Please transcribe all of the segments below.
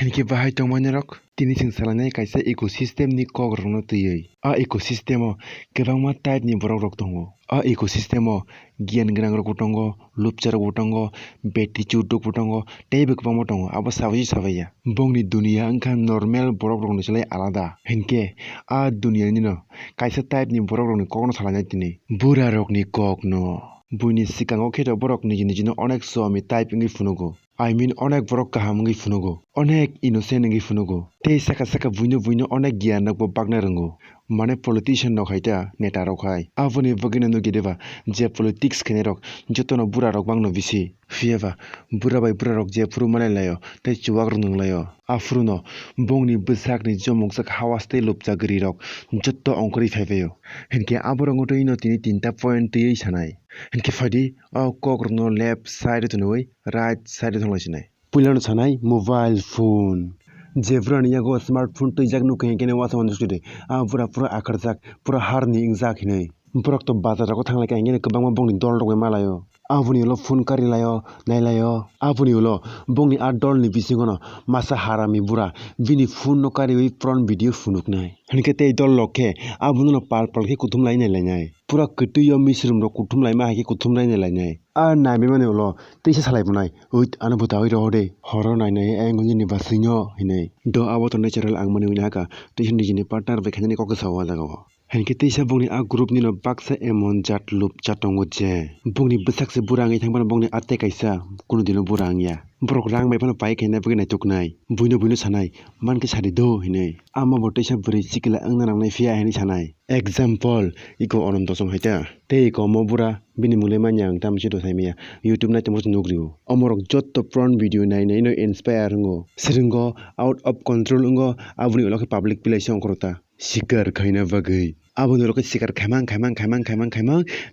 Henki bahai tongmani rok tini sing salane kaisa ecosystem ni kok rok no tuyui. A ecosystem o kwbangma type ni borok rok tongo. A ecosystem o gyan gwnang rok bo tongo, lupchar rok bo tongo, betri rok bo tongo, teibo kwbangma tongo abo sabui sabaiya. Bongni dunia wngkha normal borok rok ni slai alada. Hinkhe a dunia ni no kaisa type ni borok rok ni kok no salainai tini. Bura rok ni kok no. Buini sikango kheto borok niji niji no onek somi type wngui phunugo. I mean onek borok kaham wngui phunugo. Onek innocent wngui phunugo. Tei saka saka buino onek gyan rok bo bagna rwngo. Mane politician rok haita neta rok hai. Aboni bagui nugi deba je politics khainai rok jotono bura rok bangno bisi. Phiaba bura bai bura rok je phuru manai laio tei chuwak rok nunglaio. Afuru no bongni bwsak ni jomokjak hawas tei lupchak ree rok joto ongkhorui phaipaio. Hinkhe aborok ngotui no tini tinta point tui sanai. Hinkhe faidi o kok rok no left side o tonoi right side o thanglaisina. Puila no sanai mobile phone. Je bura ni yago smartphone tuijak nukha hinkhe wasamo stude a bura pura akharjak pura harni ingjak hinui. Borok to bazar rogo thanglai hinkhe kwbangma bongni dol rok bai malaio. Aboni ulo phone karilaio nailaio. Aboni ulo bongni a dol ni bisingo no masa harami bura bini phone no kariui prawn video phunuknai. Hinkhe tei dol rok khe abono no pal pal khe kuthumlai nailainai. Pura kwtui o misroom rok kuthumlaima haikhe kuthumlai nailainai. A naimani ulo teisa salaimanai uit ano bwtawui rohode horo nainai engoni ni basui no hinui. Do abo to natural angmani wngna haka teisa nijini partner bai khainani kok sao o jagao. Hinkhe teisa bongni a group ni no baksa emon jat lupcha tongo je bongni bwsakse bura wngui thangmano bongni attai kaisa kuno dino bura wngya. Borok rang bai phano pai khaina bagui naituknai buino sanai mankhe sadi do hinui. Amabo teisa bwrui chikila wngna nangnai phiya hinui sanai. Example iko ononto song haita tei iko omo bura bini mulai manya ang tamsi do saimaya YouTube nai tongmo nugrio. Omorok joto prawn video nainai no inspire wnggo. Swrungo out of control wnggo aboni ulo khe public place ongkhorota sikar khaina bagui. Aboni ulo khe sikar khaimang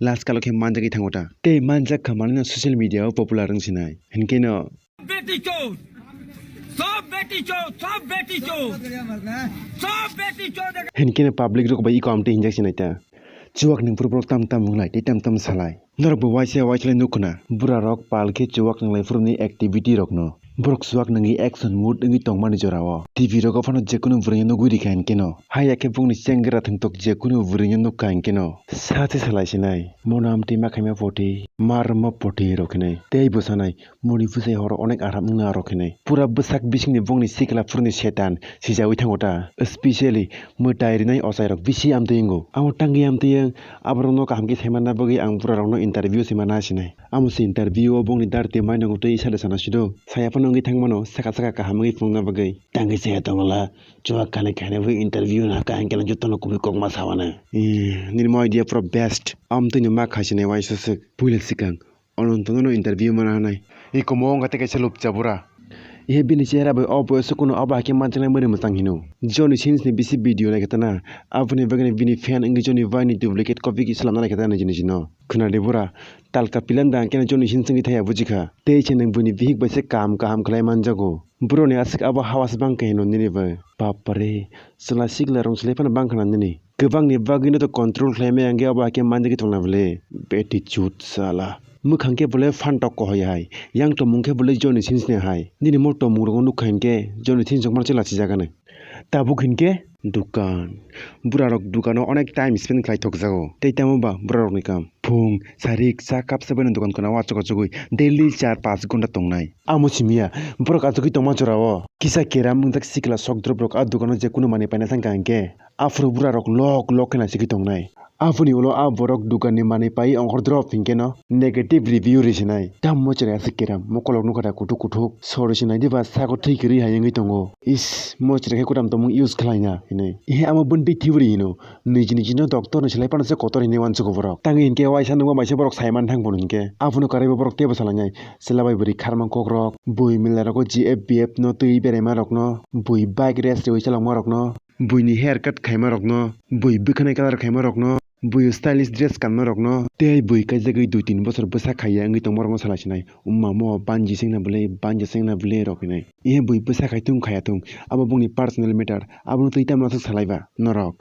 last kalo khe manjagui thangota. Tei manjak khamani no social media o popular wngsinai. Hinkhe no बेटी चोर सब बेटी चोर hinkhe no public rok bai iko amte hinjak sinaita. Chuwak ning purborok tam munglai tei tam salai. Norok bo waisa nukhuna bura rok pal khe chuwak nanglai purni activity rok no. Borok chuwak nangi action mood wngui tongmani jorao. TV rogo phano jekono bwrui nugui rikha hinkhe no. Haiya khe bongni chengra thungtok jekono bwrui nukha hinkhe no. Sathi salaisinai monam tei makhaima poti marma poti rok hinai. Tei bwsanai moni bwsai horo onek aram wngna rok hinai. Pura bwsak bisingni bongni sikla purni setan sijaui thangota. Especially mwtai rinai osai rok bisi amtui wnggo. Amo tangui amtui aborok no kaham khe saimanna bagui ang bura rok no interview simana sinai. Amo si interview o bongni darti maino tui sala sana sido. Saya phano wngui thangmano saka kaham wngui phunukna bagui. Tangui saya tongla chuwak khaina bagui interview na ka hinkhe jotono kubui kokma sawana. Nini mo idea pura best. Amtui no ma khaisinai waisasuk puila sikang onontono no interview mana hanai. Iko mo ongate kaisa lupcha bura. Ihe bini chehra bai o boyoso kuno abo haike manchilai mori mwchang hino. Johnny Sins ni bisi video naikhatana aboni bagani bini fan wngui Johnny Vai ni duplicate copy ki slamna naikhatana niji no. Khunade bura talka pilanda angkhe Johnny Sins wngui thaya bujikha. Tei cheneng buni bihik baise kaham khlai manjago. Bro ni asik abo hawas bangkha hino nini bai. Bapare sala sikla rong slai phano bangkhana nini. Kwbangni bagui no to control khlaimai angkhe abo haike manjagui tongna bole. Attitude sala. Mukhangke bole phantok kohoi hai yang tomungkhe bole Johnny Sins ne hai nini mo tomung rok nukha hinkhe Johnny Sins jokmar chela chijagane tabuk hinkhe dukan bura rok dukano onek time spend khlai thokjago tei tamo ba bura rok ni kam phung sarik sa kap sabani dukan kana wachokoi daily 4-5 ghonta tongnai amo simia borok achogui tongma jorao kisa keram mungjak sikla sokdrop rok a dukano je kuno mani paina sangka hinkhe afro bura rok lok khena sigui tongnai. Aboni ulo a borok dukan ni mani pai ongkhor drop hinkhe no negative review risinai tammo chere asik keram mokolok nukhata kuthuk sorisinai diba sako thikri hayengui tongo is mo chere khe kutam tomung use khlaina hinai ihe amo bundai theory hino niji no doctor ni selai panase kotor hine wanchugo borok tangi hinkhe waisa nungma baisa borok saiman thangbo hinkhe aboni karaibo borok tebo salanai selabai buri kharmang kok rok bui mila rok GFBF no tui beraima rok no bui bike race reui chalangma rok no buini haircut khaima rok no bui bwkhanai color khaima rok no bui stylish dress kanma rok no tei bui kaijagui 2-3 bochor bwsa khaiya wngui tongma rok no salaisinai umma mo banji singna bwle rok hinai ihe bui bwsa khaitung khaiyatung abo bongni personal matter abo tui tamno salaiba norok.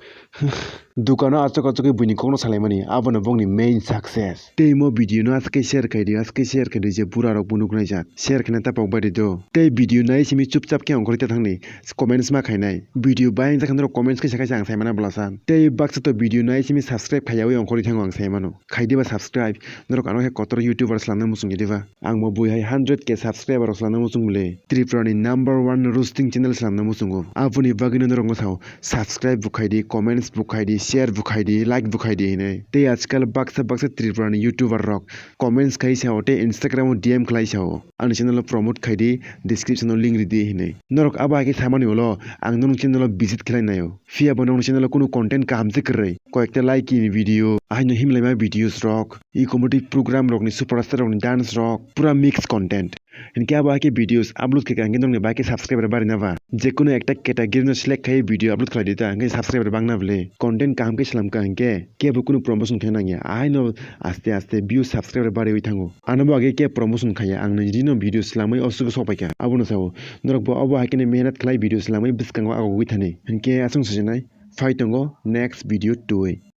dukano achok buini kokno salaimani abono bongni main success tei mo video no aske share kaidi je pura rok bunuk naijak share khna tapok badi do tei video nai simi chupchap ke ongkorita thangni comments ma khainai video bayang jakhan ro comments ke sakai ang saimana blasan tei baksa to video nai simi subscribe khaiyawi ongkori thango ang saimano khaidiba subscribe norok ano he kotor youtubers lanna musung diba ang mo bui hai 100k subscriber lanna musung mule Tripurani #1 roasting channel lanna musungo abuni bagino norok ngosao subscribe bukhaidi comments bukhaidi share bukhaidi like bukhaidi hinai tei ajkal baksa Tripurani youtuber rok comments khai sao tei instagram dm khlai sao ang channel promote khaidi description link ridi hinai norok aba ke samani holo ang nong channel visit khlai nayo fia bonong channel kuno content kamse krai koyekta like ni video aino himlaima videos rok e comedy program rok ni superstar rok ni dance rok pura mix content इनके अब आके videos upload के अंगे नोंने बाकी subscriber बारे ना बा जे कोनो एकटा कैटेगरी न सिलेक्ट खाई वीडियो अपलोड खला देता अंगे सब्सक्राइबर बांगना भले कंटेंट काम के सलाम का अंगे के अब कोनो प्रमोशन खाना गया आई नो आस्ते आस्ते व्यू सब्सक्राइबर बारे हुई थांगो आनबो आगे के प्रमोशन खाया आंग नजि नो वीडियो सलामै असुग सपाइका अबो न साव नरक बो अब आके ने मेहनत खलाई वीडियो सलामै बिस्कांगो आगो हुई थाने इनके आसंग सजनाय फाइटंगो नेक्स्ट वीडियो 2